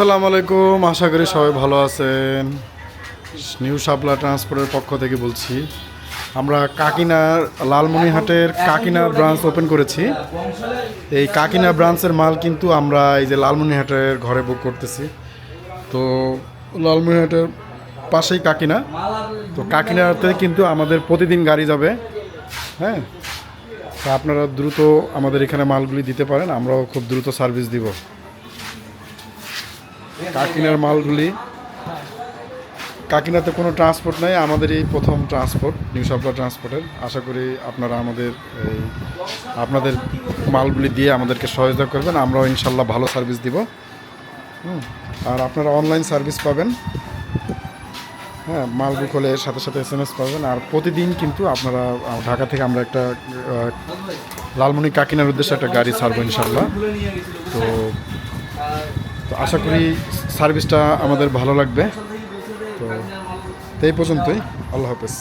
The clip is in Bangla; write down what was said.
আসসালামু আলাইকুম, আশা করি সবাই ভালো আছেন। নিউ শাপলা ট্রান্সপোর্টের পক্ষ থেকে বলছি। আমরা কাকিনার লালমনিরহাটের কাকিনার ব্রাঞ্চ ওপেন করেছি। এই কাকিনা ব্রাঞ্চের মাল কিন্তু আমরা এই যে লালমনিরহাটের ঘরে বুক করতেছি। তো লালমনিরহাটের পাশেই কাকিনা, তো কাকিনাতে কিন্তু আমাদের প্রতিদিন গাড়ি যাবে। হ্যাঁ, তো আপনারা দ্রুত আমাদের এখানে মালগুলি দিতে পারেন, আমরাও খুব দ্রুত সার্ভিস দিব। কাকিনার মালগুলি, কাকিনাতে কোনো ট্রান্সপোর্ট নাই, আমাদের এই প্রথম ট্রান্সপোর্ট নিউ শাপলা ট্রান্সপোর্টের। আশা করি আপনারা আপনাদের মালগুলি দিয়ে আমাদেরকে সহায়তা করবেন, আমরাও ইনশাল্লাহ ভালো সার্ভিস দিব। আর আপনারা অনলাইন সার্ভিস পাবেন। হ্যাঁ, মাল বুক হলে সাথে সাথে SMS পাবেন। আর প্রতিদিন কিন্তু আপনারা ঢাকা থেকে আমরা একটা লালমনি কাকিনার উদ্দেশ্যে একটা গাড়ি ছাড়বো ইনশাল্লাহ। তো আশা করি সার্ভিসটা আমাদের ভালো লাগবে। তো এই পর্যন্তই, আল্লাহ হাফেজ।